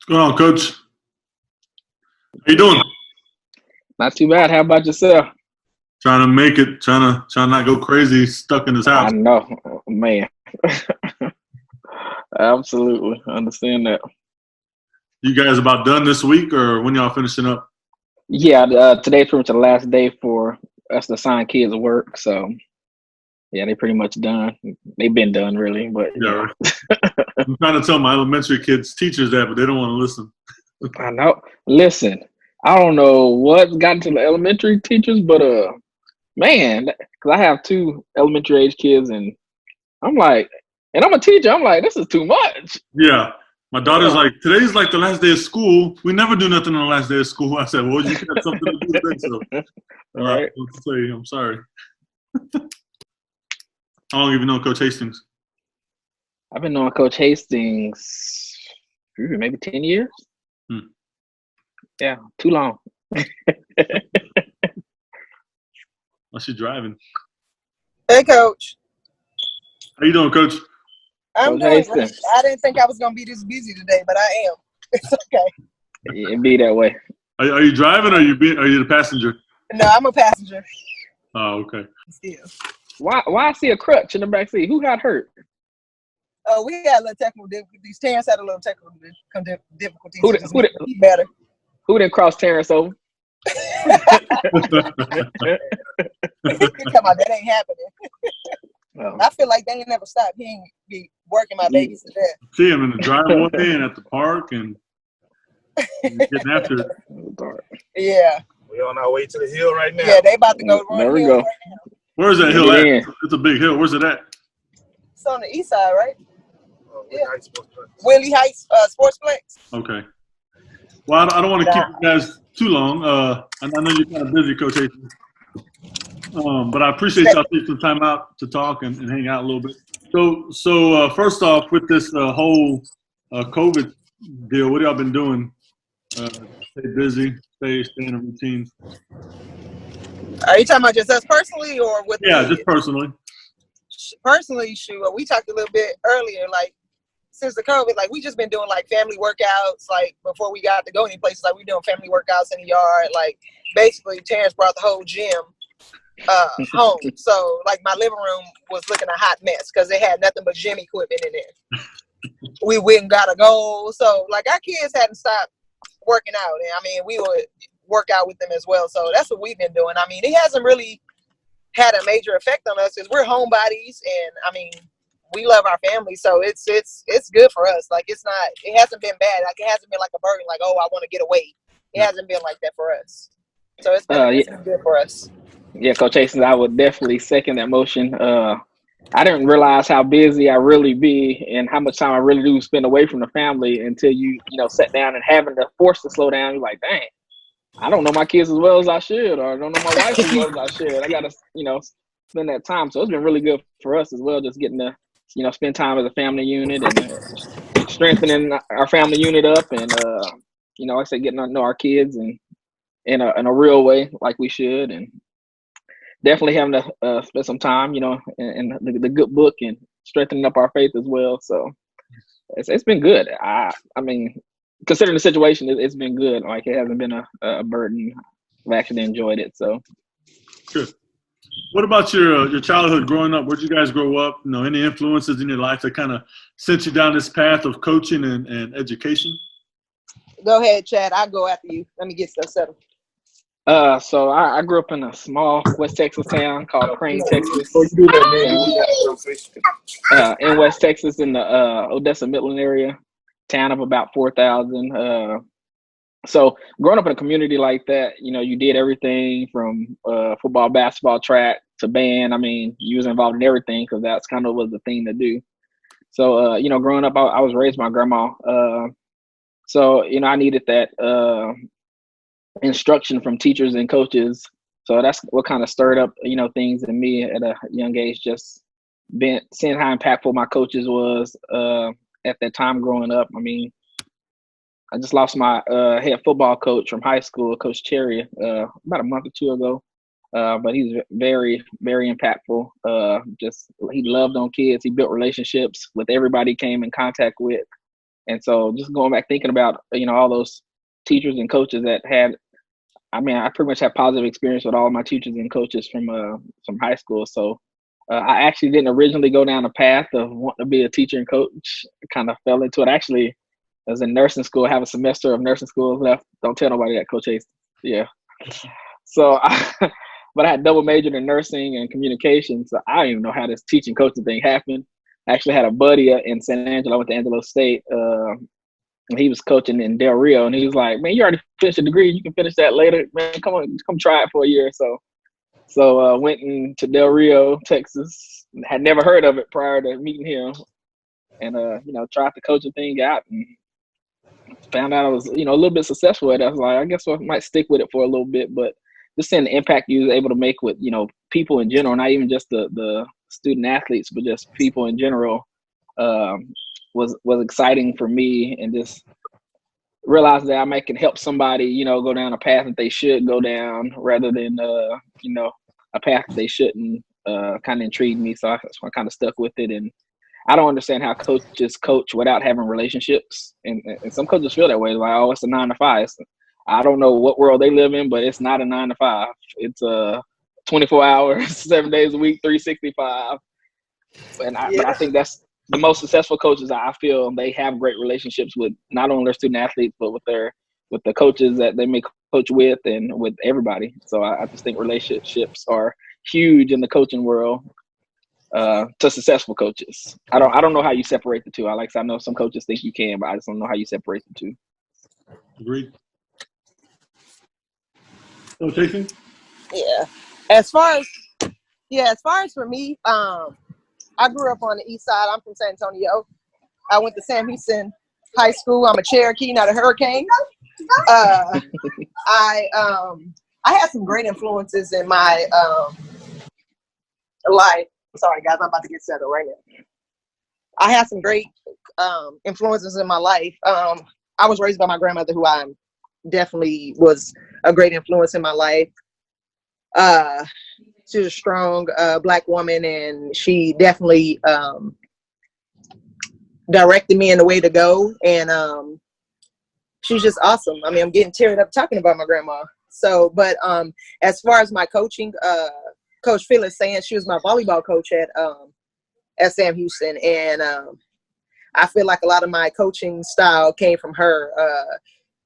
Going on, Coach? How you doing? Not too bad. How about yourself? Trying to make it. Trying to not go crazy, stuck in this I house. know, man. Absolutely. I understand that. You guys about done this week, or when y'all finishing up? Yeah, today's pretty much the last day for us to assign kids work. So, yeah, they pretty much done. They've been done, really. But, Yeah, right. I'm trying to tell my elementary kids, teachers that, but they don't want to listen. I know. Listen, I don't know what's gotten to the elementary teachers, but, man, because I have two elementary age kids, and I'm like, and I'm a teacher. I'm like, this is too much. Yeah. My daughter's like, today's like the last day of school. We never do nothing on the last day of school. I said, well, you got something to do today, so All right. let's say I'm sorry. How long have you known Coach Hastings? I've been knowing Coach Hastings maybe 10 years. Yeah, too long. What's she driving? Hey, Coach. How you doing, Coach? I'm doing great. I didn't think I was going to be this busy today, but I am. It's okay. It be that way. Are you driving, or are you the passenger? No, I'm a passenger. Oh, okay. Still. Why I see a crutch in the back seat? Who got hurt? Oh, we had a little technical difficulties. Terrence had a little technical difficulties. Who better? Who didn't cross Terrence over? You're talking about that ain't happening. I feel like they ain't never stopped. He ain't be working my babies to death. See him in the driveway and at the park and getting after it. Yeah. We on our way to the hill right now. Yeah, they about to go run there we hill go. right now. Where's that hill at? It's a big hill. Where's it at? It's on the east side, right? Yeah. Willie Heights Sportsplex. Okay. Well, I don't want to keep you guys too long. And I know you're kind of busy, Coach Hastings. But I appreciate y'all taking some time out to talk and hang out a little bit. So first off, with this whole COVID deal, what have y'all been doing? Stay busy, stay in a routine. Are you talking about just us personally, or with? Yeah, just personally. Personally, shoot, we talked a little bit earlier. Like since the COVID, like we just been doing like family workouts. Like before we got to go any places, like we doing family workouts in the yard. Like basically, Terrence brought the whole gym home. So like my living room was looking a hot mess because they had nothing but gym equipment in there. We went and got a goal. So like our kids hadn't stopped working out, and I mean we would work out with them as well. So that's what we've been doing. I mean, it hasn't really had a major effect on us because we're homebodies, and I mean we love our family, so it's good for us. Like it hasn't been bad. Like it hasn't been like a burden, like, oh, I want to get away. It hasn't been like that for us. So it's been good for us. Yeah, Coach Hastings, I would definitely second that motion. I didn't realize how busy I really be and how much time I really do spend away from the family until you sat down and having to force to slow down. You're like, dang, I don't know my kids as well as I should, or I don't know my wife as well as I should. I got to, spend that time. So it's been really good for us as well, just getting to, spend time as a family unit and strengthening our family unit up, and like I said, getting to know our kids and in a real way, like we should, and definitely having to spend some time, in the good book and strengthening up our faith as well. So it's been good. I mean, considering the situation, it's been good. Like it hasn't been a burden. I've actually enjoyed it. So good. What about your childhood growing up? Where'd you guys grow up? Any influences in your life that kind of sent you down this path of coaching and education? Go ahead, Chad. I'll go after you. Let me get stuff settled. So I grew up in a small West Texas town called Crane, Texas. In West Texas, in the Odessa Midland area, town of about 4,000. So growing up in a community like that, you did everything from football, basketball, track to band. I mean, you was involved in everything because that's kind of was the thing to do. So, growing up, I was raised by my grandma. So, I needed that instruction from teachers and coaches. So that's what kind of stirred up, things in me at a young age, just seeing how impactful my coaches was at that time growing up. I mean, I just lost my head football coach from high school, Coach Cherry, about a month or two ago. But he's very, very impactful. He loved on kids. He built relationships with everybody he came in contact with. And so just going back thinking about, all those teachers and coaches that had, I pretty much had positive experience with all of my teachers and coaches from high school. So I actually didn't originally go down the path of wanting to be a teacher and coach. I kind of fell into it. Actually, I was in nursing school, have a semester of nursing school left. Don't tell nobody that, Coach Hastings. Yeah. So, but I had double majored in nursing and communication. So I don't even know how this teaching coaching thing happened. I actually had a buddy in San Angelo. I went to Angelo State. And he was coaching in Del Rio, and he was like, "Man, you already finished a degree. You can finish that later. Man, come try it for a year or so." So went into Del Rio, Texas. Had never heard of it prior to meeting him, and tried the coaching thing out, and found out I was a little bit successful at it. I was like, I guess I might stick with it for a little bit, but just seeing the impact you was able to make with people in general, not even just the student athletes, but just people in general, was exciting for me, and just realize that I can help somebody, go down a path that they should go down rather than, a path that they shouldn't, kind of intrigued me. So I kind of stuck with it. And I don't understand how coaches coach without having relationships. And some coaches feel that way. Like, oh, it's a 9 to 5. I don't know what world they live in, but it's not a 9 to 5. It's 24 hours, 7 days a week, 365. But I think that's the most successful coaches. I feel they have great relationships with not only their student athletes, but with the coaches that they may coach with and with everybody. So I just think relationships are huge in the coaching world to successful coaches. I don't know how you separate the two. I know some coaches think you can, but I just don't know how you separate the two. Agreed. So, Jason? Yeah. As far as for me, I grew up on the east side. I'm from San Antonio. I went to Sam Houston High School. I'm a Cherokee, not a Hurricane. I had some great influences in my life. Sorry, guys, I'm about to get settled right now. I had some great influences in my life. I was raised by my grandmother, who I definitely was a great influence in my life. She's a strong Black woman, and she definitely directed me in the way to go. And she's just awesome. I mean, I'm getting teared up talking about my grandma. So, but as far as my coaching, Coach Phyllis saying she was my volleyball coach at Sam Houston, and I feel like a lot of my coaching style came from her.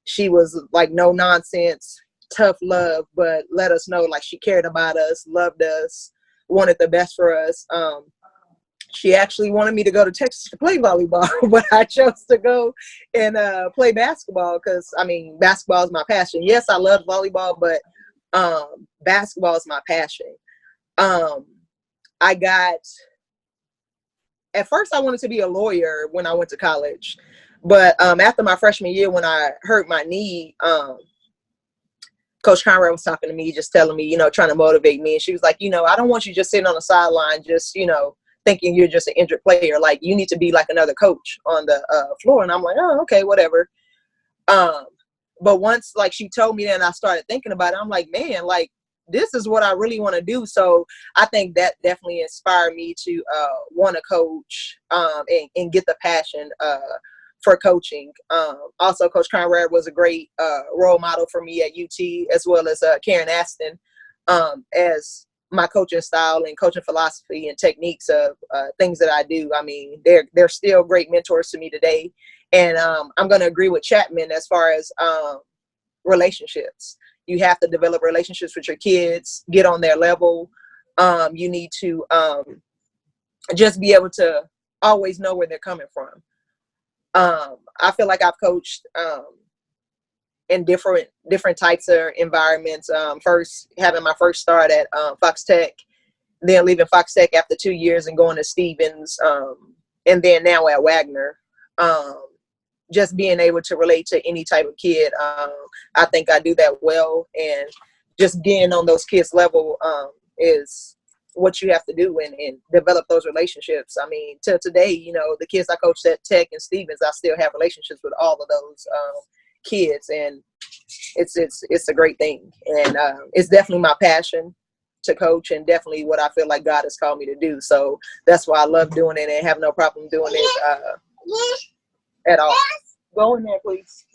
She was like no nonsense, tough love, but let us know like she cared about us, loved us, wanted the best for us. She actually wanted me to go to Texas to play volleyball, but I chose to go and play basketball because, I mean, basketball is my passion. Yes, I love volleyball, but basketball is my passion. At first I wanted to be a lawyer when I went to college, but after my freshman year when I hurt my knee, Coach Conrad was talking to me, just telling me, trying to motivate me. And she was like, I don't want you just sitting on the sideline, just, thinking you're just an injured player. Like, you need to be like another coach on the floor. And I'm like, oh, okay, whatever. But once, like, she told me that and I started thinking about it, I'm like, man, like, this is what I really want to do. So I think that definitely inspired me to want to coach and get the passion for coaching. Also, Coach Conrad was a great role model for me at UT, as well as Karen Aston, as my coaching style and coaching philosophy and techniques of things that I do. I mean, they're still great mentors to me today. And I'm going to agree with Chatman as far as relationships. You have to develop relationships with your kids, get on their level. You need to just be able to always know where they're coming from. I feel like I've coached in different types of environments. First, having my first start at Fox Tech, then leaving Fox Tech after 2 years and going to Stevens, and then now at Wagner. Just being able to relate to any type of kid. I think I do that well, and just getting on those kids' level is what you have to do and develop those relationships. I mean, till today, the kids I coached at Tech and Stevens, I still have relationships with all of those kids, and it's a great thing. And it's definitely my passion to coach, and definitely what I feel like God has called me to do. So that's why I love doing it and have no problem doing it. at all. Go in there, please.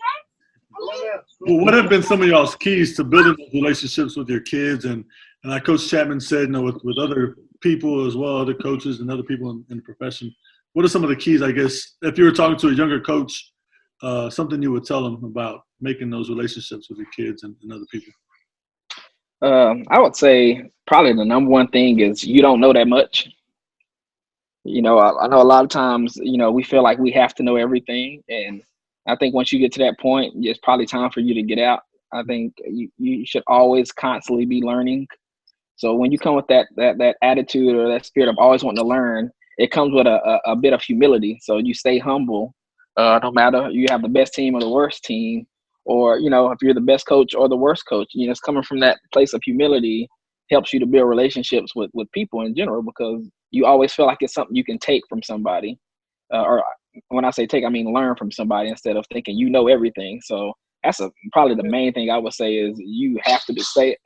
Well, what have been some of y'all's keys to building those relationships with your kids? And like Coach Chatman said, with other people as well, other coaches and other people in the profession, what are some of the keys, I guess, if you were talking to a younger coach, something you would tell them about making those relationships with your kids and other people? I would say probably the number one thing is you don't know that much. I know a lot of times, we feel like we have to know everything. And I think once you get to that point, it's probably time for you to get out. I think you should always constantly be learning. So when you come with that attitude or that spirit of always wanting to learn, it comes with a bit of humility. So you stay humble, no matter you have the best team or the worst team, or, if you're the best coach or the worst coach, it's coming from that place of humility helps you to build relationships with people in general, because you always feel like it's something you can take from somebody. Or when I say take, I mean learn from somebody instead of thinking you know everything. So that's probably the main thing I would say is you have to stay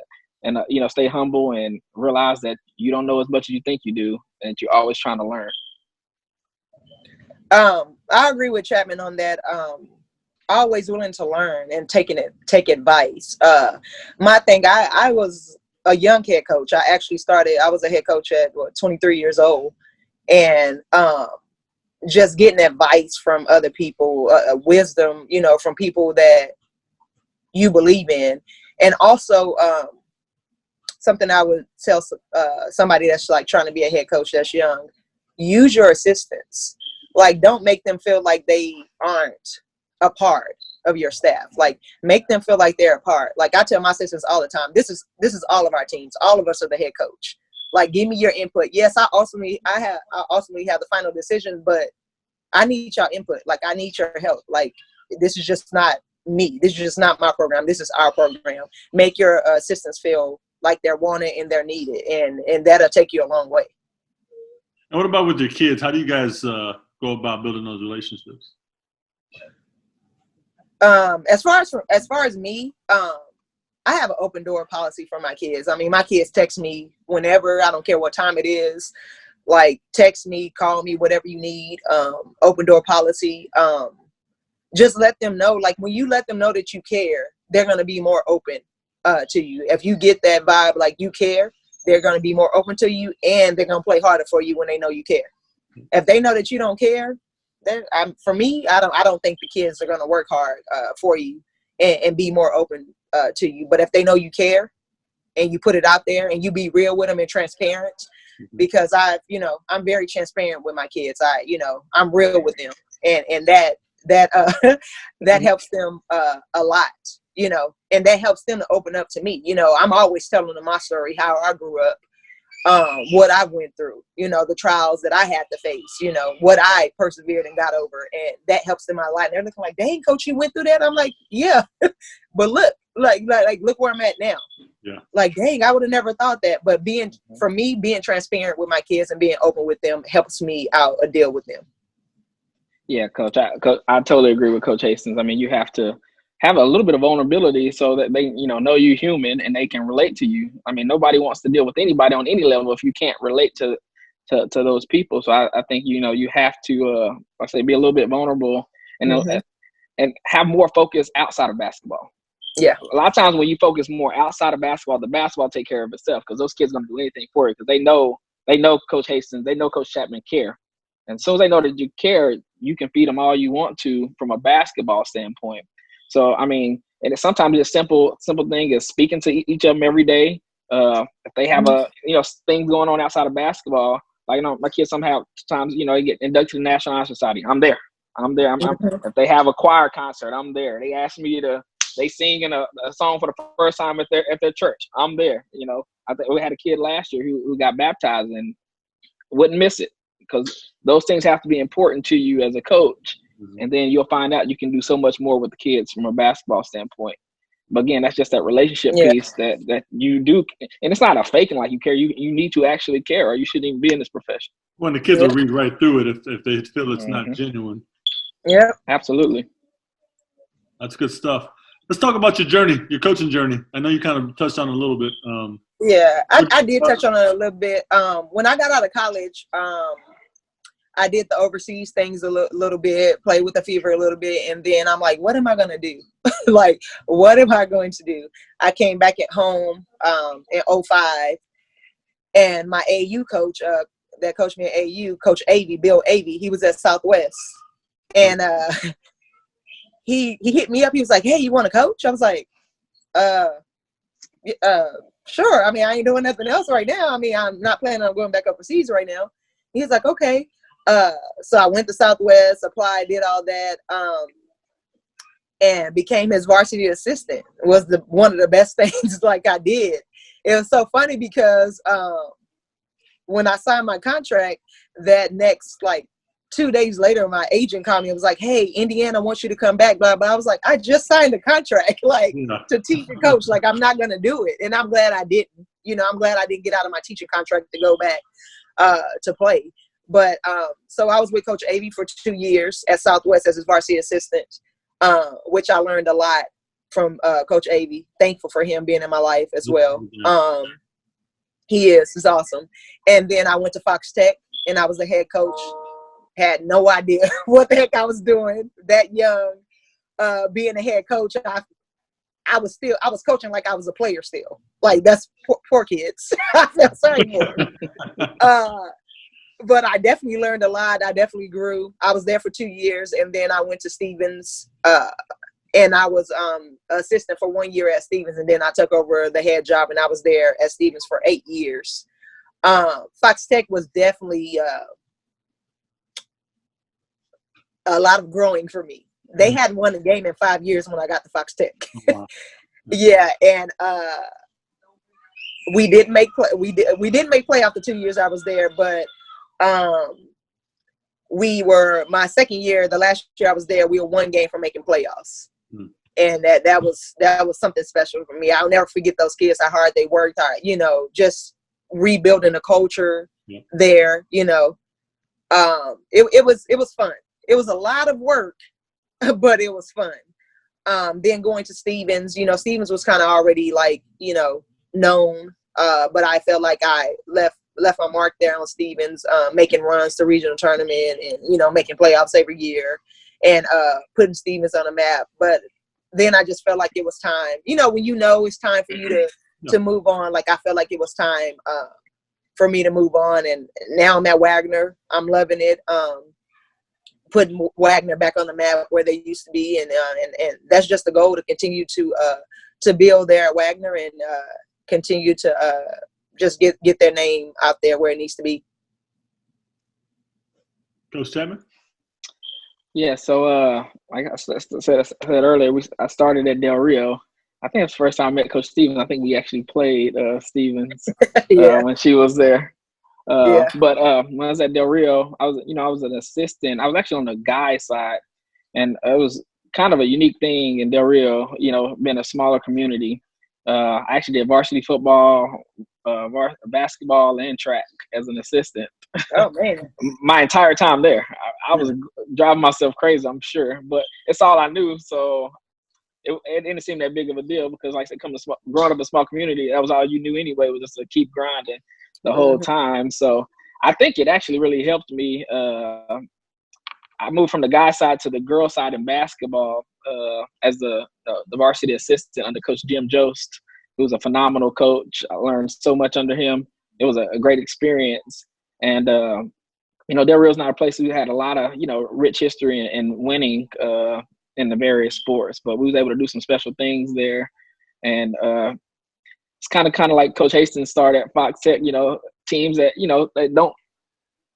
humble and realize that you don't know as much as you think you do, and you're always trying to learn. I agree with Chatman on that. Always willing to learn and take advice. My thing, I was a young head coach. I was a head coach at 23 years old, and just getting advice from other people, wisdom, from people that you believe in. And also something I would tell somebody that's like trying to be a head coach that's young, use your assistants. Like, don't make them feel like they aren't a part of your staff. Like, make them feel like they're a part. Like, I tell my assistants all the time, this is all of our teams. All of us are the head coach. Like, give me your input. Yes, I ultimately have the final decision, but I need your input. Like, I need your help. Like, this is just not me. This is just not my program. This is our program. Make your assistants feel like they're wanted and they're needed, and that'll take you a long way. And what about with your kids? How do you guys go about building those relationships? As far as me, I have an open door policy for my kids. I mean, my kids text me whenever. I don't care what time it is. Like, text me, call me, whatever you need. Open door policy. Just let them know. Like, when you let them know that you care, they're going to be more open to you. If you get that vibe, like you care, they're going to be more open to you, and they're going to play harder for you when they know you care. If they know that you don't care, then for me, I don't think the kids are going to work hard for you and be more open to you. But if they know you care and you put it out there and you be real with them and transparent, because I'm very transparent with my kids. I'm real with them, and that helps them a lot, and that helps them to open up to me. I'm always telling them my story, how I grew up, what I went through, the trials that I had to face, what I persevered and got over, and that helps in my life. And they're looking like, dang, coach, you went through that? I'm like, yeah, but look, like look where I'm at now. Yeah. Like, dang, I would have never thought that. But being transparent with my kids and being open with them helps me out a deal with them. Yeah, Coach, I totally agree with Coach Hastings. I mean, you have to have a little bit of vulnerability so that they, know you're human and they can relate to you. I mean, nobody wants to deal with anybody on any level if you can't relate to those people. So I think, you have to, be a little bit vulnerable and have more focus outside of basketball. Yeah. A lot of times when you focus more outside of basketball, the basketball take care of itself, because those kids are going to do anything for you, because they know Coach Hastings, they know Coach Chatman care. And as soon as they know that you care, you can feed them all you want to from a basketball standpoint. So, I mean, and sometimes it's simple thing is speaking to each of them every day. If they have things going on outside of basketball, like, my kids sometimes, they get inducted to the National Honor Society. I'm there. If they have a choir concert, I'm there. They ask me they sing in a song for the first time at their church, I'm there. I think we had a kid last year who got baptized and wouldn't miss it, because those things have to be important to you as a coach. And then you'll find out you can do so much more with the kids from a basketball standpoint. But again, that's just that relationship piece that you do. And it's not a faking like you care. You need to actually care, or you shouldn't even be in this profession. When the kids will read right through it if they feel it's not genuine. Yeah, absolutely. That's good stuff. Let's talk about your journey, your coaching journey. I know you kind of touched on it a little bit. I did touch on it a little bit. When I got out of college, I did the overseas things a little bit, played with the Fever a little bit, and then I'm like, what am I gonna do? Like, what am I going to do? I came back at home in '05, and my AU coach, that coached me at AU, Coach Avey, Bill Avey, he was at Southwest, and he hit me up. He was like, hey, you want to coach? I was like, sure. I mean, I ain't doing nothing else right now. I mean, I'm not planning on going back overseas right now. He's like, okay. So I went to Southwest, applied, did all that, and became his varsity assistant. It was one of the best things like I did. It was so funny because when I signed my contract, that next 2 days later, my agent called me and was like, hey, Indiana wants you to come back, blah, blah. I was like, I just signed a contract, to teach and coach. Like, I'm not going to do it. And I'm glad I didn't. I'm glad I didn't get out of my teaching contract to go back to play. But so I was with Coach Avey for 2 years at Southwest as his varsity assistant, which I learned a lot from Coach Avey. Thankful for him being in my life as well. He's awesome. And then I went to Fox Tech, and I was the head coach. Had no idea what the heck I was doing that young, being a head coach. I was coaching like I was a player still. Like, that's poor kids. I felt sorry for them. But I definitely learned a lot. I definitely grew. I was there for 2 years, and then I went to Stevens, and I was assistant for 1 year at Stevens, and then I took over the head job, and I was there at Stevens for 8 years. Fox Tech was definitely a lot of growing for me. They hadn't won a game in 5 years when I got to Fox Tech. Wow. Yeah, and we didn't make playoff the 2 years I was there, but we were, my second year, the last year I was there, we were 1 game from making playoffs. And that was something special for me. I'll never forget those kids, how hard they worked, just rebuilding the culture there, it was fun. It was a lot of work, but it was fun. Then going to Stevens, Stevens was kind of already known, but I felt like I left my mark there on Stevens, making runs to regional tournament and, making playoffs every year and putting Stevens on the map. But then I just felt like it was time, when it's time for you to move on. Like, I felt like it was time for me to move on. And now I'm at Wagner. I'm loving it. Putting Wagner back on the map where they used to be. And that's just the goal, to continue to build there at Wagner and continue to just get their name out there where it needs to be. Coach Chatman? Yeah, so like I said earlier, I started at Del Rio. I think it's the first time I met Coach Stevens. I think we actually played Stevens when she was there. But when I was at Del Rio, I was an assistant. I was actually on the guys side, and it was kind of a unique thing in Del Rio, being a smaller community. I actually did varsity football, basketball, and track as an assistant. Oh, man. My entire time there. I was driving myself crazy, I'm sure, but it's all I knew. So it didn't seem that big of a deal because, like I said, growing up in a small community, that was all you knew anyway, was just to keep grinding the whole time. So I think it actually really helped me. I moved from the guy side to the girl side in basketball as the varsity assistant under Coach Jim Jost, who was a phenomenal coach. I learned so much under him. It was a great experience. And, Del Rio's not a place who had a lot of, rich history and winning in the various sports, but we was able to do some special things there. And it's kind of like Coach Hastings started at Fox Tech, teams that, they don't,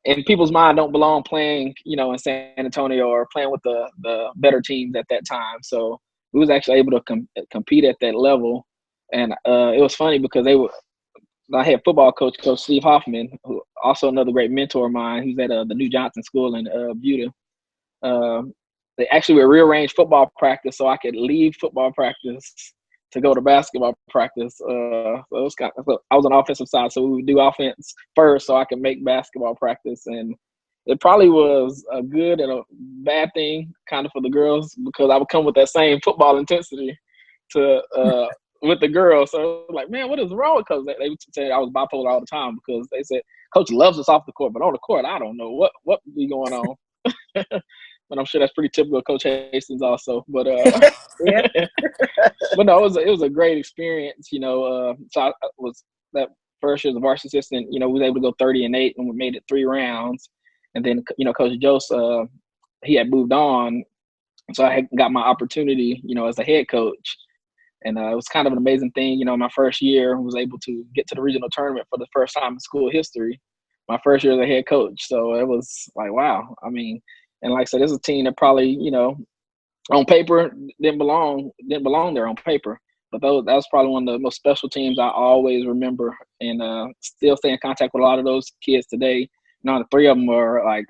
in people's mind, don't belong playing, in San Antonio or playing with the better teams at that time. So we was actually able to compete at that level. And it was funny because I had football coach Steve Hoffman, who also another great mentor of mine. He's at the New Johnson School in Buda. They actually would rearrange football practice so I could leave football practice to go to basketball practice. So it was I was on the offensive side, so we would do offense first so I could make basketball practice. And it probably was a good and a bad thing kind of for the girls because I would come with that same football intensity to with the girls. So I was like, man, what is wrong with Coach? They would say I was bipolar all the time because they said Coach loves us off the court, but on the court, I don't know what be going on. But I'm sure that's pretty typical of Coach Hastings also. But Yeah. but no, it was a great experience. So I was that first year as a varsity assistant. We was able to go 30-8, and we made it 3 rounds. And then Coach Joseph, he had moved on, so I had got my opportunity, as a head coach. And it was kind of an amazing thing. My first year was able to get to the regional tournament for the first time in school history. My first year as a head coach. So it was like, wow. I mean, and like I said, this is a team that probably, on paper didn't belong there on paper. But that was probably one of the most special teams I always remember, and still stay in contact with a lot of those kids today. The 3 of them are like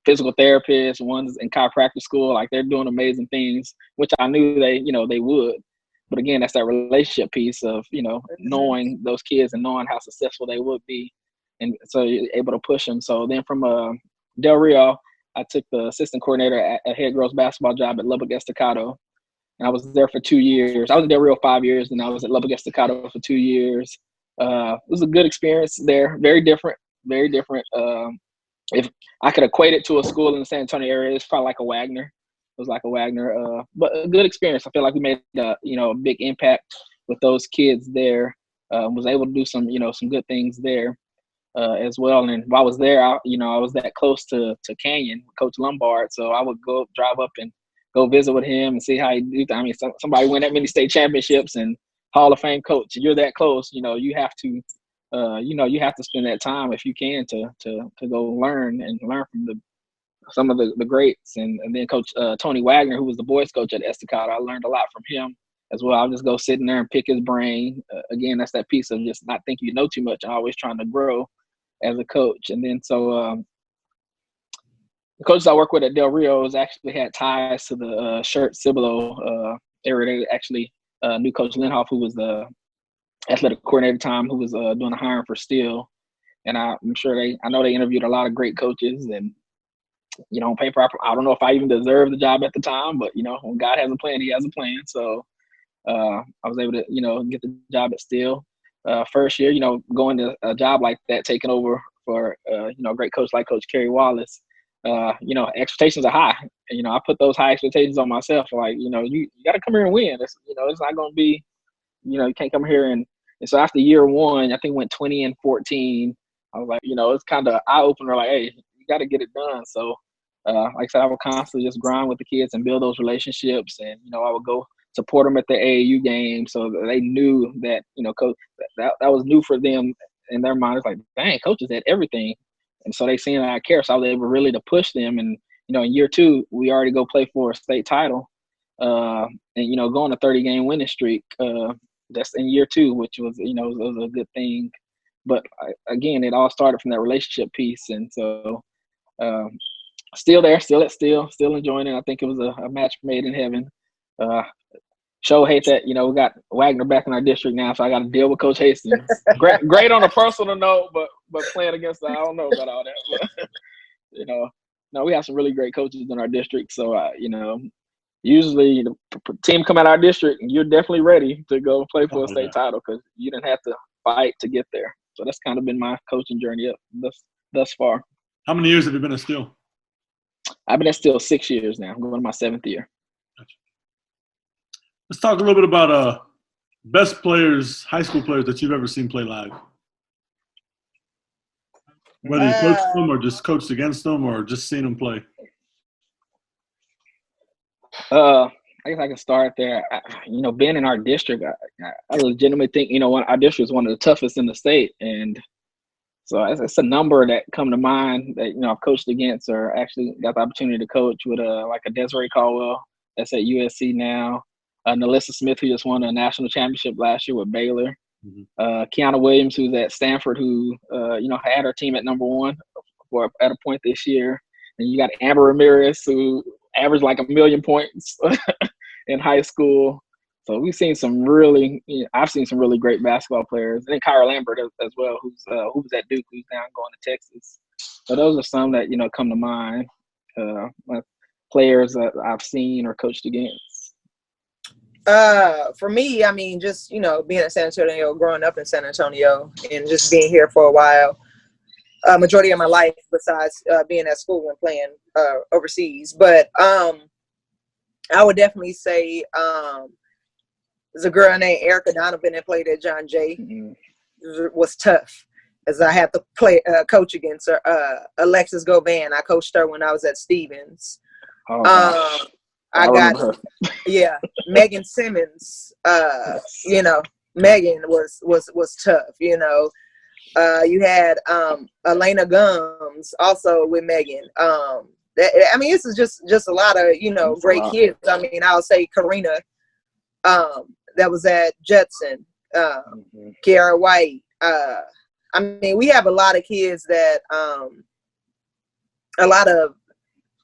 physical therapists, one's in chiropractic school. Like they're doing amazing things, which I knew they would. But again, that's that relationship piece of, knowing those kids and knowing how successful they would be. And so you're able to push them. So then from Del Rio, I took the assistant coordinator at head girls basketball job at Lubbock Estacado. And I was there for 2 years. I was in Del Rio 5 years, and I was at Lubbock Estacado for 2 years. It was a good experience there. Very different, very different. If I could equate it to a school in the San Antonio area, it's probably like a Wagner. It was like a Wagner, but a good experience. I feel like we made a big impact with those kids there. Was able to do some good things there as well. And while I was there, I was that close to Canyon, Coach Lombard, so I would drive up and go visit with him and see how he do. I mean, somebody win that many state championships and Hall of Fame coach. You're that close. You have to. You have to spend that time if you can to go learn from some of the greats, and then Coach Tony Wagner, who was the boys coach at Estacado. I learned a lot from him as well. I'll just go sit in there and pick his brain. Again, that's that piece of just not thinking you know too much. I'm always trying to grow as a coach. And then so the coaches I work with at Del Rio actually had ties to the Shirt Cibolo area. They actually knew Coach Linhoff, who was the athletic coordinator at the time, who was doing the hiring for Steele. And I'm sure I know they interviewed a lot of great coaches, and on paper, I don't know if I even deserved the job at the time, but when God has a plan, He has a plan. So I was able to get the job at Steele. First year, going to a job like that, taking over for a great coach like Coach Kerry Wallace. Expectations are high. I put those high expectations on myself. Like you got to come here and win. It's not going to be you can't come here and so after year 1, I think went 20-14. I was like it's kind of eye opener. Like, hey, you got to get it done. So. Like I said, I would constantly just grind with the kids and build those relationships. And, I would go support them at the AAU game so that they knew that, coach, that was new for them in their mind. It's like, dang, coach is at everything. And so they seen that I care. So I was able really to push them. And, in year 2, we already go play for a state title and, go on a 30-game winning streak. That's in year 2, which was, was a good thing. But, again, it all started from that relationship piece. And so still there, still at Steele, still enjoying it. I think it was a match made in heaven. Show hate that, we got Wagner back in our district now, so I got to deal with Coach Hastings. Great on a personal note, but playing against I don't know about all that. But, no, we have some really great coaches in our district. So, usually the team come out of our district, and you're definitely ready to go play for a state title because you didn't have to fight to get there. So that's kind of been my coaching journey thus far. How many years have you been at Steele? I've been at Steele 6 years now. I'm going to my 7th year. Gotcha. Let's talk a little bit about best players, high school players that you've ever seen play live. Whether you coached them or just coached against them or just seen them play. I guess I can start there. Being in our district, I legitimately think, our district is one of the toughest in the state. And so it's a number that come to mind that, I've coached against or actually got the opportunity to coach with like a Desiree Caldwell that's at USC now. Nalissa Smith, who just won a national championship last year with Baylor. Mm-hmm. Kiana Williams, who's at Stanford, who, had her team at number 1 at a point this year. And you got Amber Ramirez, who averaged like 1 million points in high school. So we've seen I've seen some really great basketball players. And then Kyra Lambert as well, who was at Duke, who's now going to Texas. So those are some that, come to mind, players that I've seen or coached against. For me, I mean, just, being in San Antonio, growing up in San Antonio, and just being here for a while, majority of my life, besides being at school and playing overseas. But I would definitely say there's a girl named Erica Donovan that played at John Jay. Was tough, as I had to play coach against her. Alexis Govan, I coached her when I was at Stevens. I got her. Yeah, Megan Simmons. Megan was tough. You had Elena Gums also with Megan. This is just a lot of great kids. I mean, I'll say Karina, that was at Judson. Kiara White. We have a lot of kids that a lot of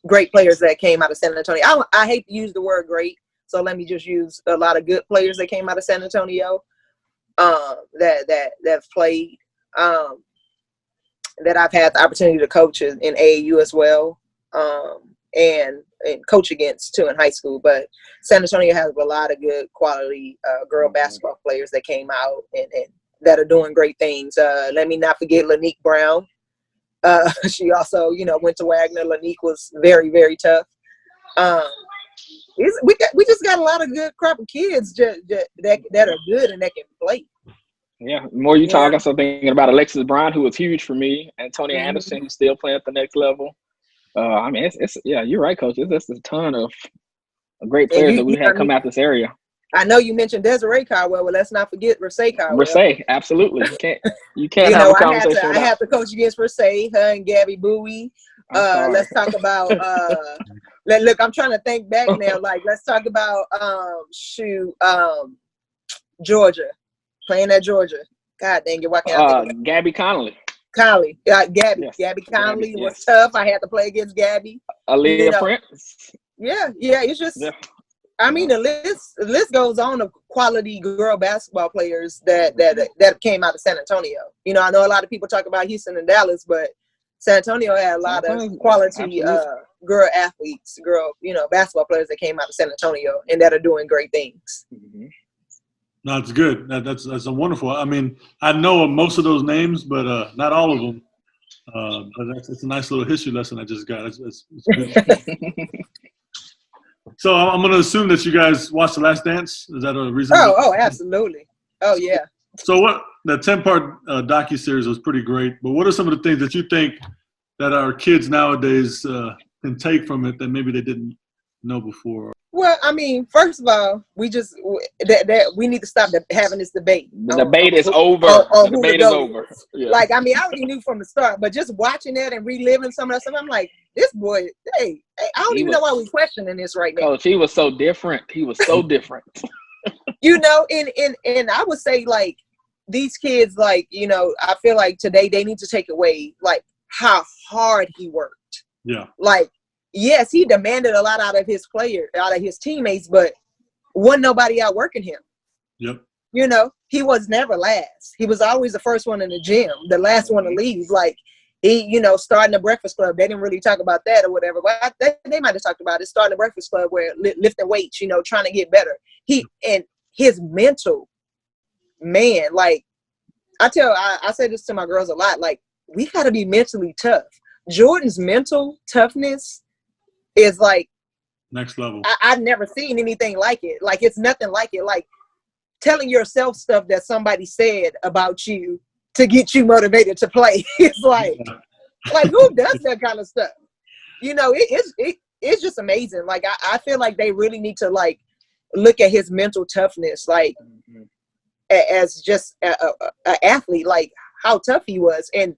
great players that came out of San Antonio. I hate to use the word great, so let me just use a lot of good players that came out of San Antonio that played, that I've had the opportunity to coach in AAU as well, and coach against too in high school. But San Antonio has a lot of good quality girl basketball players that came out and that are doing great things. Let me not forget Lanique Brown. She also, went to Wagner. Lanique was very, very tough. We just got a lot of good crop of kids that are good and that can play. Yeah, the more you talk, I'm still thinking about Alexis Brown, who was huge for me, and Tony Anderson, who's still playing at the next level. It's you're right, Coach. It's a ton of great players that we've had come out this area. I know you mentioned Desiree Caldwell, but let's not forget Rasay Caldwell. Rasay, absolutely. You can't have a conversation I have to coach against Rasay, her and Gabby Bowie. Let's talk about look, I'm trying to think back now. Like, let's talk about Georgia. Playing at Georgia. God dang it, why can't I think of Gabby Connolly. Gabby. Yes. Gabby Connolly was tough. I had to play against Gabby. Aaliyah Prince. Yeah. It's just the list goes on of quality girl basketball players that came out of San Antonio. I know a lot of people talk about Houston and Dallas, but San Antonio had a lot of quality girl athletes, basketball players that came out of San Antonio and that are doing great things. Mm-hmm. No, it's good. That's a wonderful. I mean, I know most of those names, but not all of them. But it's a nice little history lesson I just got. It's good. So I'm going to assume that you guys watched The Last Dance. Is that a reason? Oh, absolutely. Oh, yeah. So the 10-part docuseries was pretty great. But what are some of the things that you think that our kids nowadays can take from it that maybe they didn't know before? Well, I mean, first of all, we need to stop having this debate. The debate is over. The debate is over. Yeah. Like, I already knew from the start, but just watching that and reliving some of that stuff, I'm like, this boy, hey, I don't even know why we're questioning this right now. Coach, he was so different. He was so different. And I would say, like, these kids, like, I feel like today they need to take away, like, how hard he worked. Yeah. Like, yes, he demanded a lot out of his teammates, but wasn't nobody outworking him. Yep. He was never last. He was always the first one in the gym, the last one to leave. Like, he, starting the Breakfast Club. They didn't really talk about that or whatever, but they might have talked about it. Starting the Breakfast Club, where lifting weights, trying to get better. And his mental, man, like, I say this to my girls a lot, like, we got to be mentally tough. Jordan's mental toughness is like next level. I've never seen anything like it. Like, it's nothing like it. Like, telling yourself stuff that somebody said about you to get you motivated to play. It's like who does that kind of stuff? It's just amazing. Like, I feel like they really need to, like, look at his mental toughness, like, as just a athlete, like how tough he was. And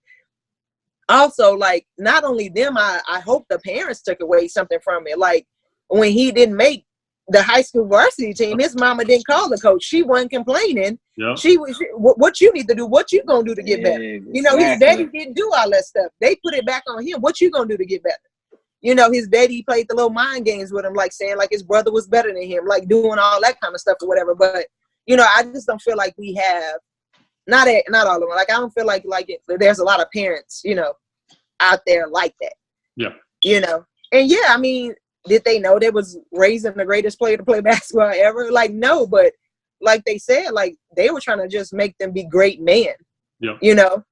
also, like, not only them, I hope the parents took away something from it. Like, when he didn't make the high school varsity team, his mama didn't call the coach. She wasn't complaining. Yep. What you need to do, what you gonna do to get better? Exactly. His daddy didn't do all that stuff. They put it back on him. What you gonna do to get better? His daddy played the little mind games with him, like saying like his brother was better than him, like doing all that kind of stuff or whatever. But I just don't feel like we have not all of them. Like, I don't feel like there's a lot of parents, out there like that. Yeah. And yeah, I mean, did they know they was raising the greatest player to play basketball ever? Like, no, but like they said, like they were trying to just make them be great men, you know,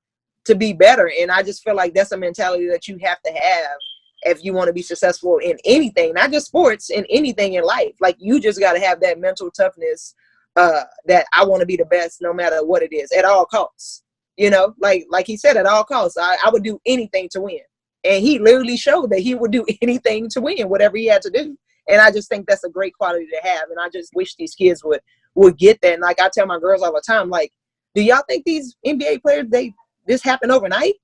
to be better. And I just feel like that's a mentality that you have to have if you want to be successful in anything, not just sports, in anything in life. Like you just got to have that mental toughness that I want to be the best no matter what it is at all costs. You know, like he said, at all costs, I would do anything to win. And he literally showed that he would do anything to win, whatever he had to do. And I just think that's a great quality to have. And I just wish these kids would get that. And like I tell my girls all the time, like, do y'all think these NBA players, this happened overnight?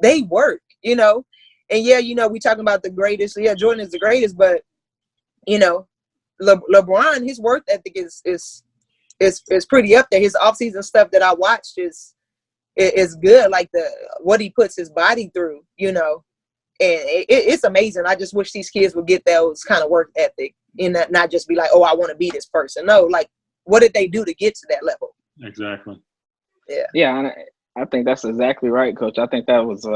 They work, you know? And yeah, you know, we talking about the greatest. Yeah, Jordan is the greatest, but you know, LeBron, his work ethic is pretty up there. His offseason stuff that I watched is good. Like what he puts his body through, you know, and it's amazing. I just wish these kids would get those kind of work ethic and not just be like, oh, I want to be this person. No, like, what did they do to get to that level? Exactly. Yeah, and I think that's exactly right, Coach. I think that was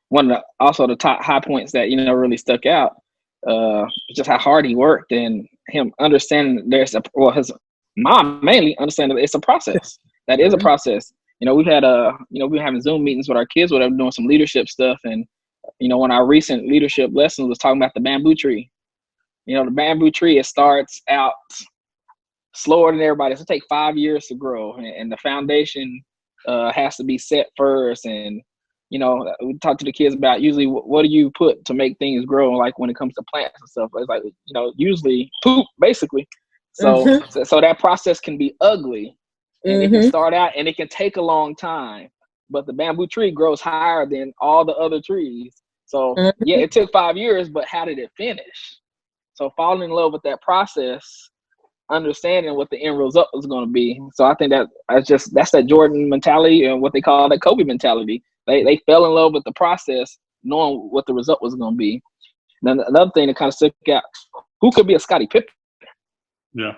one of the top high points that, you know, really stuck out. Just how hard he worked and him understanding his mom mainly understanding that it's a process. That is a process. You know, we've had we've been having Zoom meetings with our kids, whatever, doing some leadership stuff. And, you know, one of our recent leadership lessons was talking about the bamboo tree. You know, the bamboo tree, it starts out slower than everybody. It's going to take 5 years to grow. And the foundation has to be set first. And, you know, we talk to the kids about usually what do you put to make things grow, like when it comes to plants and stuff. It's like, you know, usually poop, basically. So so that process can be ugly. And it can start out and it can take a long time, but the bamboo tree grows higher than all the other trees. So yeah, it took 5 years, but how did it finish? So falling in love with that process, understanding what the end result was going to be. So I think that's that Jordan mentality and what they call that Kobe mentality. They fell in love with the process, knowing what the result was going to be. Then another thing that kind of stuck out: who could be a Scottie Pippen? Yeah.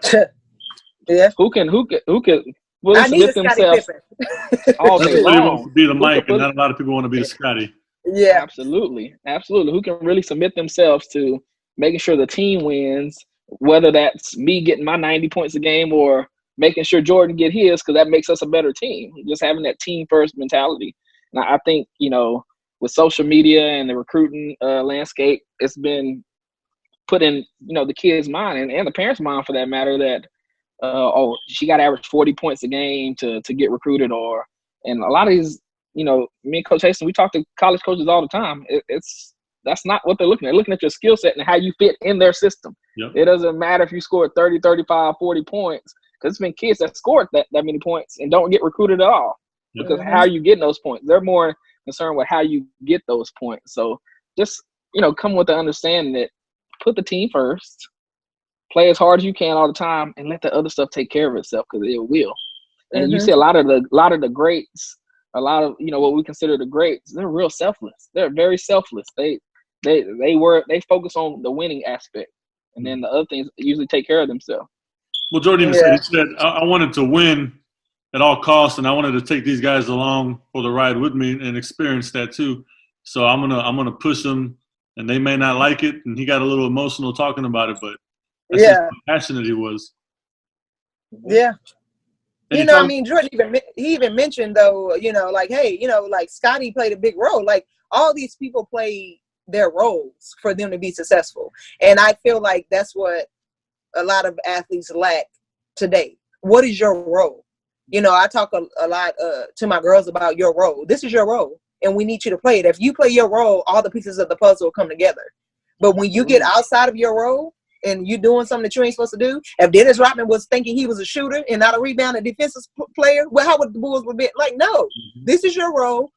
Yeah. Who can I need a Scottie Pippen. All day Everybody long. wants to be the Mike, and not a lot of people want to be the Scotty. Yeah. Absolutely. Who can really submit themselves to making sure the team wins, whether that's me getting my 90 points a game or making sure Jordan get his, because that makes us a better team. Just having that team first mentality. And I think, you know, with social media and the recruiting landscape, it's been put in, you know, the kid's mind and the parents' mind for that matter that, she got to average 40 points a game to get recruited, and a lot of these, you know, me and Coach Hastings, we talk to college coaches all the time. That's not what they're looking at. They're looking at your skill set and how you fit in their system. Yep. It doesn't matter if you scored 30, 35, 40 points, because it's been kids that scored that many points and don't get recruited at all. Yep. Because how are you getting those points? They're more concerned with how you get those points. So just, you know, come with the understanding that put the team first. Play as hard as you can all the time, and let the other stuff take care of itself, because it will. And you see a lot of the greats, a lot of, you know, what we consider the greats, they're real selfless. They're very selfless. They focus on the winning aspect, and then the other things usually take care of themselves. Well, Jordan even said I wanted to win at all costs, and I wanted to take these guys along for the ride with me and experience that too. So I'm gonna push them, and they may not like it. And he got a little emotional talking about it, but that's just how passionate he was. Yeah. And you know, I mean, Jordan even mentioned, though, you know, like, hey, you know, like Scottie played a big role. Like all these people play their roles for them to be successful. And I feel like that's what a lot of athletes lack today. What is your role? You know, I talk a lot to my girls about your role. This is your role, and we need you to play it. If you play your role, all the pieces of the puzzle will come together. But when you get outside of your role, and you doing something that you ain't supposed to do. If Dennis Rodman was thinking he was a shooter and not a rebound and defensive player, well, how would the Bulls would be? Like, no, this is your role.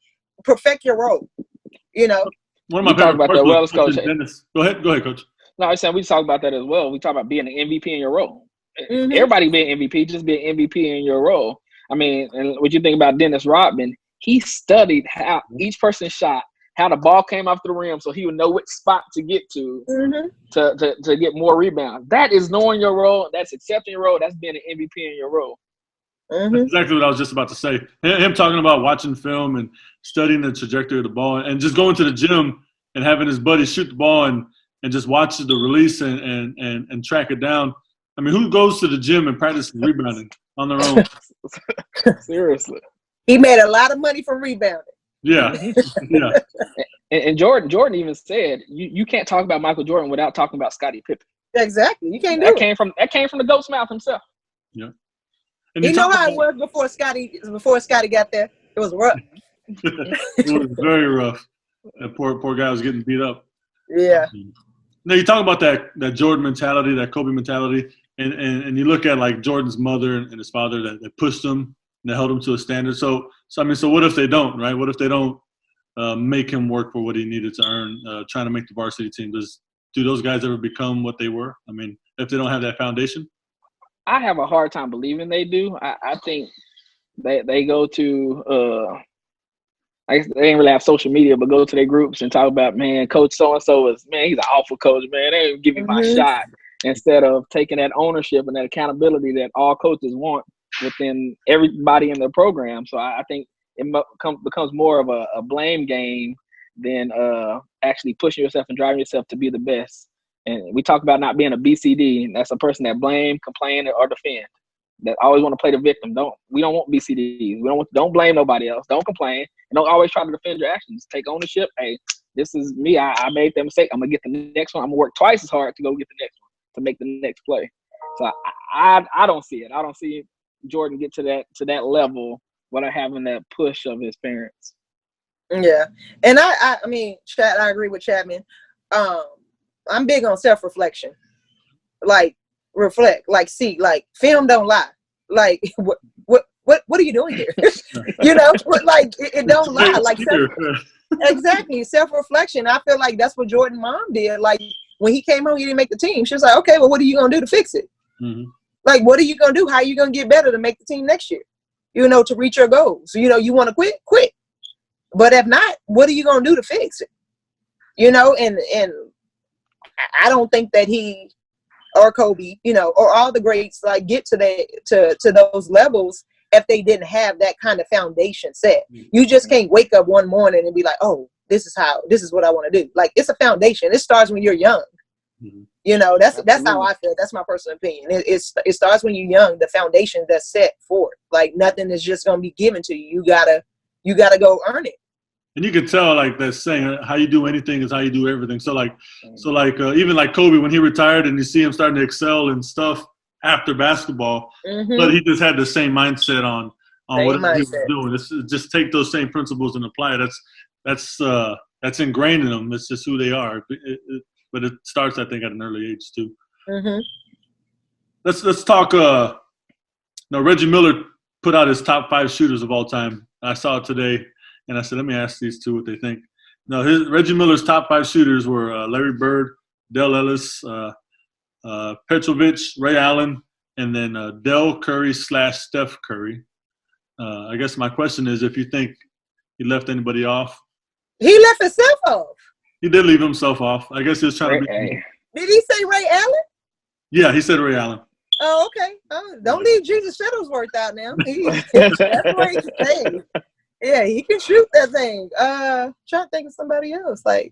Perfect your role. You know. One of my favorite about that well, Coach. Dennis. Go ahead, Coach. No, I said we talk about that as well. We talk about being an MVP in your role. Everybody being MVP, just be an MVP in your role. I mean, and what you think about Dennis Rodman? He studied how each person shot, how the ball came off the rim, so he would know which spot to get to get more rebounds. That is knowing your role. That's accepting your role. That's being an MVP in your role. That's exactly what I was just about to say. Him talking about watching film and studying the trajectory of the ball and just going to the gym and having his buddies shoot the ball and and just watch the release and track it down. I mean, who goes to the gym and practices rebounding on their own? Seriously. He made a lot of money from rebounding. Yeah, yeah. And Jordan even said you can't talk about Michael Jordan without talking about Scottie Pippen. Exactly. You can't do That it. came from the goat's mouth himself. Yeah. And You know how it was before Scotty got there? It was rough. It was very rough. That poor guy was getting beat up. Yeah. Now you talk about that Jordan mentality, that Kobe mentality, and you look at like Jordan's mother and his father that pushed him and that held him to a standard. So what if they don't, right? What if they don't make him work for what he needed to earn, trying to make the varsity team? Do those guys ever become what they were? I mean, if they don't have that foundation? I have a hard time believing they do. I think they go to I guess they ain't really have social media, but go to their groups and talk about, man, Coach so-and-so he's an awful coach, man. They didn't give me my shot. Instead of taking that ownership and that accountability that all coaches want within everybody in their program. So I think it becomes more of a blame game than actually pushing yourself and driving yourself to be the best. And we talk about not being a BCD, and that's a person that blame, complain, or defend. That always want to play the victim. We don't want BCDs. Don't blame nobody else. Don't complain. And don't always try to defend your actions. Take ownership. Hey, this is me. I made that mistake. I'm gonna get the next one. I'm gonna work twice as hard to go get the next one to make the next play. So I don't see it. I don't see Jordan get to that level without having that push of his parents. Yeah, and I mean, I agree with Chatman. I'm big on self-reflection. Like, reflect, like, see, like, film don't lie. Like, what are you doing here? You know, like, it don't lie. Like, exactly, self-reflection. I feel like that's what Jordan's mom did. Like, when he came home, he didn't make the team. She was like, okay, well, what are you gonna do to fix it? Mm-hmm. Like, what are you gonna do? How are you gonna get better to make the team next year? You know, to reach your goals. You know, you want to quit. But if not, what are you gonna do to fix it? You know, and I don't think that he or Kobe, you know, or all the greats like get to those levels if they didn't have that kind of foundation set. You just can't wake up one morning and be like, oh, this is what I want to do. Like, it's a foundation. It starts when you're young. Mm-hmm. You know, that's how I feel. That's my personal opinion. It starts when you're young. The foundation that's set for it. Like, nothing is just gonna be given to you. You gotta go earn it. And you can tell, like, that saying, how you do anything is how you do everything. So even like Kobe, when he retired and you see him starting to excel and stuff after basketball, but he just had the same mindset on what he was doing. It's just take those same principles and apply it. That's ingrained in them. It's just who they are. But it starts, I think, at an early age too. Mm-hmm. Let's talk. Reggie Miller put out his top 5 shooters of all time. I saw it today. And I said, let me ask these two what they think. No, Reggie Miller's top 5 shooters were Larry Bird, Dell Ellis, Petrovic, Ray Allen, and then Dell Curry / Steph Curry. I guess my question is if you think he left anybody off. He left himself off. He did leave himself off. I guess he was trying to be. Did he say Ray Allen? Yeah, he said Ray Allen. Oh, okay. Don't leave Jesus Shuttlesworth out now. That's what he's saying. Yeah, he can shoot that thing. Trying to think of somebody else. Like,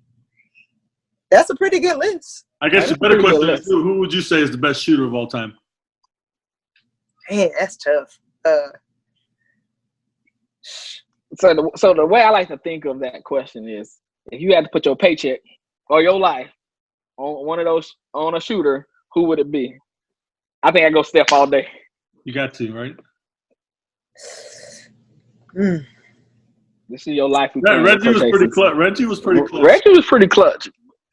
that's a pretty good list. I guess your better question is, who would you say is the best shooter of all time? Man, that's tough. So the way I like to think of that question is, if you had to put your paycheck or your life on one of those, on a shooter, who would it be? I think I'd go Steph all day. You got to, right? This is your life. Reggie was pretty clutch. Reggie was pretty clutch.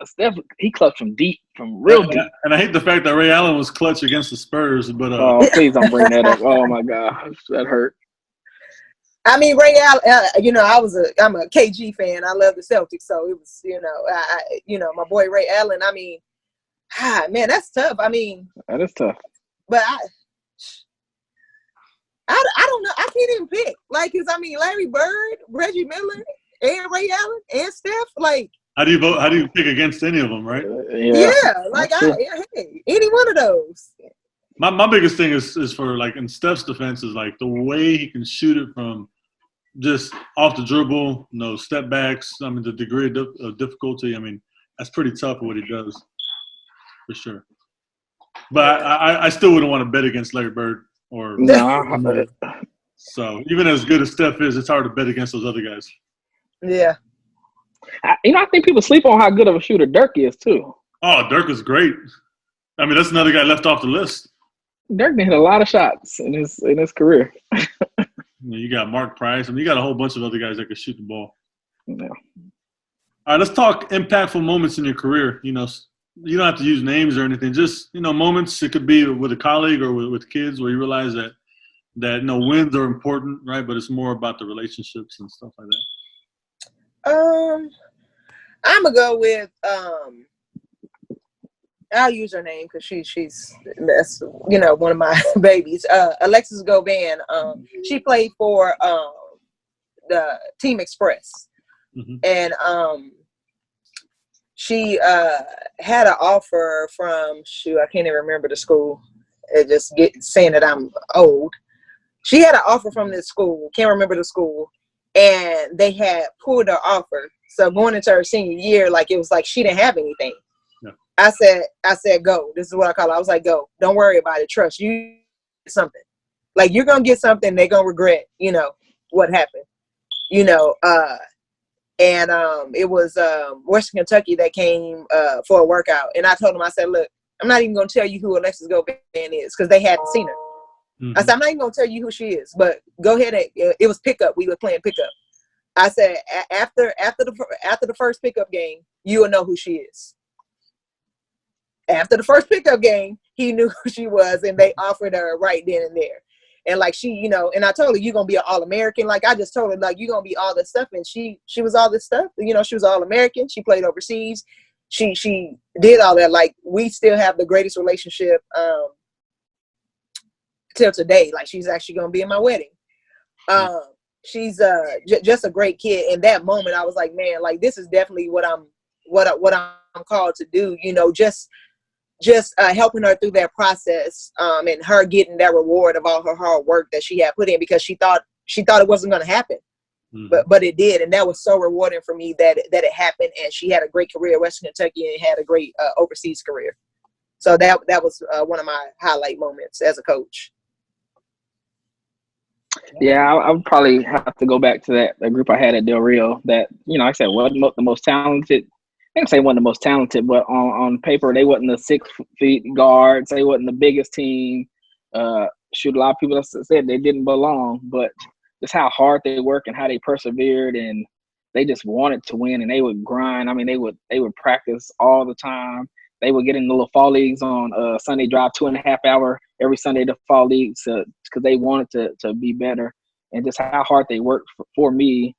Steph, he clutched from deep, from real deep. And I hate the fact that Ray Allen was clutch against the Spurs. But please don't bring that up. Oh my gosh, that hurt. I mean, Ray Allen. I'm a KG fan. I love the Celtics, so it was, my boy Ray Allen. I mean, man, that's tough. I mean, that is tough. But I don't know. I can't even pick. Like, cause I mean, Larry Bird, Reggie Miller, and Ray Allen, and Steph. Like, how do you vote? How do you pick against any of them? Right? Yeah. Like, any one of those. My biggest thing is for, like, in Steph's defense is, like, the way he can shoot it from just off the dribble, no step backs. I mean, the degree of difficulty. I mean, that's pretty tough what he does, for sure. But I still wouldn't want to bet against Larry Bird or. No. So even as good as Steph is, it's hard to bet against those other guys. Yeah. I think people sleep on how good of a shooter Dirk is too. Oh, Dirk is great. I mean, that's another guy left off the list. Dirk hit a lot of shots in his career. You got Mark Price. I mean, you got a whole bunch of other guys that can shoot the ball. Yeah. All right, let's talk impactful moments in your career. You know, you don't have to use names or anything. Just, moments. It could be with a colleague or with kids where you realize that wins are important, right? But it's more about the relationships and stuff like that. I'm gonna go with I'll use her name because that's one of my babies. Alexis Govan. She played for the Team Express, and she had an offer from I can't even remember the school. It just saying that I'm old. She had an offer from this school. Can't remember the school, and they had pulled her offer. So going into her senior year, it was like she didn't have anything. Yeah. I said, go. This is what I call it. I was like, go. Don't worry about it. Trust you. Something. Like, you're gonna get something. They're gonna regret. What happened. And it was Western Kentucky that came for a workout, and I told him, I said, look, I'm not even gonna tell you who Alexis Govan is because they hadn't seen her. I said, I'm not even gonna tell you who she is, but go ahead and it was pickup. We were playing pickup. I said, after the first pickup game, you will know who she is. After the first pickup game, he knew who she was, and they offered her right then and there. And she, and I told her, you're gonna be an All-American. I just told her, you're gonna be all this stuff, and she was all this stuff. She was All-American. She played overseas. She did all that. We still have the greatest relationship till today. She's actually gonna be in my wedding. She's just a great kid. In that moment, I was like, man, this is definitely what I'm called to do. Just helping her through that process, and her getting that reward of all her hard work that she had put in, because she thought it wasn't going to happen, but it did, and that was so rewarding for me that it happened. And she had a great career at Western Kentucky and had a great overseas career. So that was one of my highlight moments as a coach. Yeah, I would probably have to go back to that group I had at Del Rio that, I said, wasn't the most talented. I think say one of the most talented, but on paper, they wasn't the 6 feet guards. They wasn't the biggest team. A lot of people said they didn't belong, but just how hard they work and how they persevered, and they just wanted to win, and they would grind. I mean, they would practice all the time. They would get in the little fall leagues on Sunday, drive 2.5 hours every Sunday to fall leagues because they wanted to be better, and just how hard they worked for me.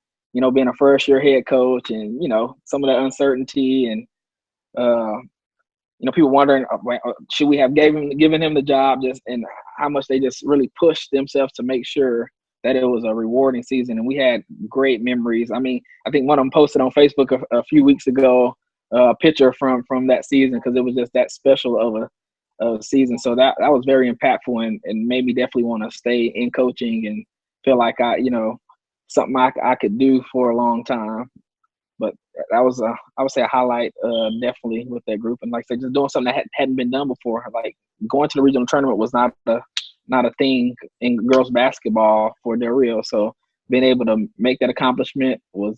Being a first-year head coach, and some of the uncertainty, and people wondering, should we have given him the job, and how much they just really pushed themselves to make sure that it was a rewarding season, and we had great memories. I mean, I think one of them posted on Facebook a few weeks ago a picture from that season because it was just that special of a season. So that was very impactful and made me definitely want to stay in coaching and feel like something I could do for a long time. But that was I would say a highlight definitely with that group. And like I said, just doing something that hadn't been done before. Like going to the regional tournament was not a thing in girls basketball for Del Rio. So being able to make that accomplishment was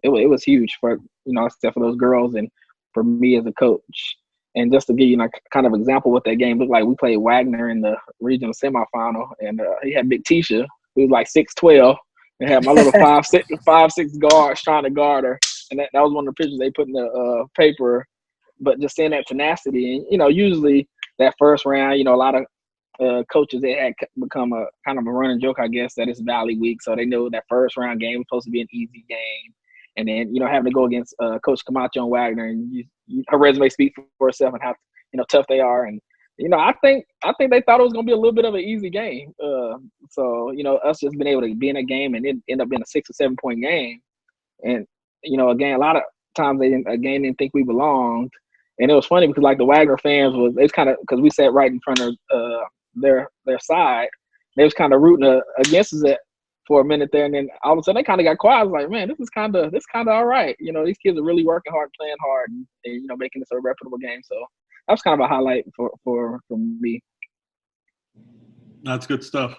it was huge for except for those girls and for me as a coach. And just to give you kind of example what that game looked like, we played Wagner in the regional semifinal, and he had Big Tisha, who was like 6'12", and had my little 5'6" guards trying to guard her. And that was one of the pictures they put in the paper. But just seeing that tenacity, and usually that first round, a lot of coaches, they had become a kind of a running joke, I guess, that it's Valley Week, so they know that first round game was supposed to be an easy game. And then having to go against Coach Camacho and Wagner, and her resume speaks for herself and how tough they are. And I think they thought it was going to be a little bit of an easy game. So us just being able to be in a game and it end up being a 6 or 7 point game. And again, a lot of times they didn't think we belonged. And it was funny because the Wagner fans they kind of, because we sat right in front of their side, they was kind of rooting against us for a minute there, and then all of a sudden they kind of got quiet. I was like, man, this kind of all right. You know, these kids are really working hard, playing hard, and you know, making this a reputable game. So that was kind of a highlight for me. That's good stuff.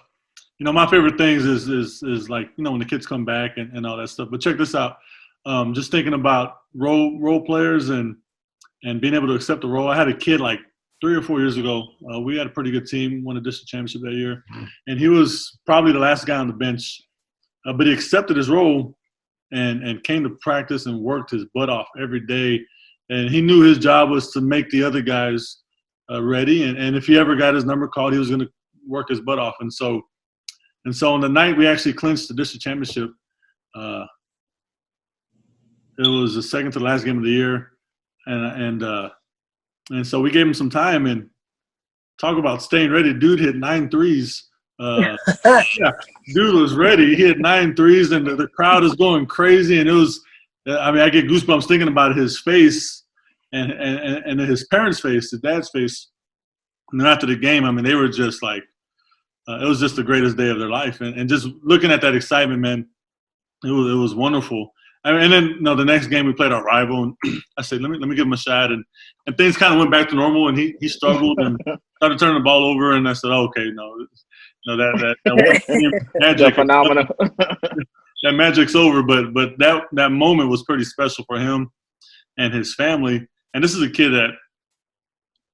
You know, my favorite things is like, you know, when the kids come back and all that stuff. But check this out. Just thinking about role players and being able to accept the role. I had a kid like 3 or 4 years ago. We had a pretty good team, won a district championship that year. And he was probably the last guy on the bench. But he accepted his role and came to practice and worked his butt off every day. And he knew his job was to make the other guys ready. And if he ever got his number called, he was going to work his butt off. And so on the night we actually clinched the district championship, it was the second to the last game of the year. And so we gave him some time, and talk about staying ready. Dude hit 9 threes. Yeah, dude was ready. He hit 9 threes, and the crowd is going crazy. And it was, I mean, I get goosebumps thinking about his face and his parents' face, his dad's face. And then after the game, I mean, they were just like, it was just the greatest day of their life. And just looking at that excitement, man, it was wonderful. I mean, and then, you know, the next game we played our rival, and I said, let me give him a shot. And things kind of went back to normal, and he struggled and started turning the ball over. And I said, oh, okay, no, that magic, phenomenal. that magic's over. But that moment was pretty special for him and his family. And this is a kid that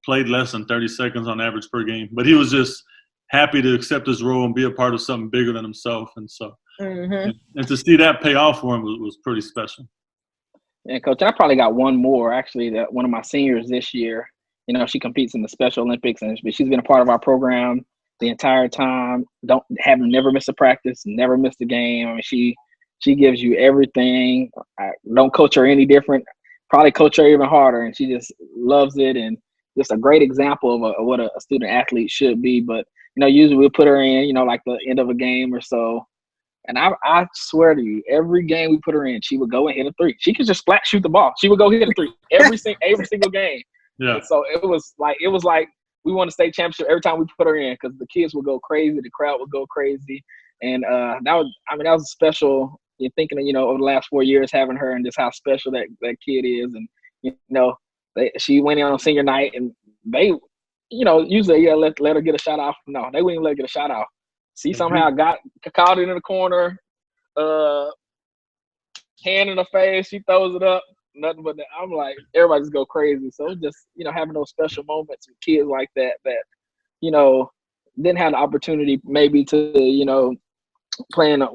played less than 30 seconds on average per game, but he was just happy to accept his role and be a part of something bigger than himself. And so, and to see that pay off for him was pretty special. Yeah, Coach, I probably got one more. Actually, that one of my seniors this year, you know, she competes in the Special Olympics, and she's been a part of our program the entire time. Never missed a practice, never missed a game. I mean, she gives you everything. I don't coach her any different. Probably coach her even harder, and she just loves it, and just a great example of what a student athlete should be. But you know, usually we'll put her in, you know, like the end of a game or so. And I swear to you, every game we put her in, she would go and hit a 3. She could just flat shoot the ball. She would go hit a 3 every single game. Yeah. And so it was like we won a state championship every time we put her in, because the kids would go crazy, the crowd would go crazy, and that was special. You're thinking of, you know, over the last 4 years having her and just how special that kid is, and you know, she went in on senior night, and they, you know, usually let her get a shot off. No, they wouldn't even let her get a shot off. She somehow got caught it in the corner, hand in her face, she throws it up, nothing but that. I'm like, everybody just go crazy. So just, you know, having those special moments with kids like that, you know, didn't have the opportunity maybe to, you know, play in a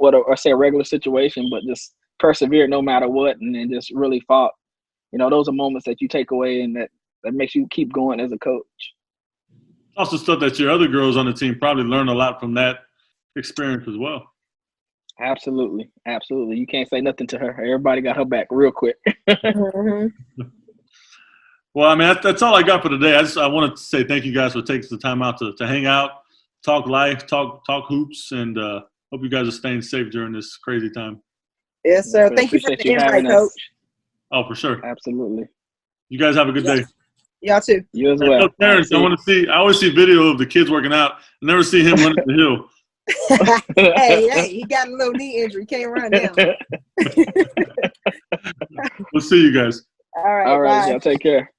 regular situation, but just persevered no matter what, and then just really fought. You know, those are moments that you take away, and that makes you keep going as a coach. Also stuff that your other girls on the team probably learned a lot from that experience as well. Absolutely. You can't say nothing to her. Everybody got her back real quick. Well, I mean, that's all I got for today. I wanted to say thank you guys for taking the time out to hang out, talk life, talk hoops, and hope you guys are staying safe during this crazy time. Yes, sir. Thank you for the invite, Coach. Oh, for sure. Absolutely. You guys have a good day. Y'all too. You as well. Terrence, I always see video of the kids working out. I never see him running the hill. hey, he got a little knee injury. Can't run now. We'll see you guys. All right. All right. Y'all take care.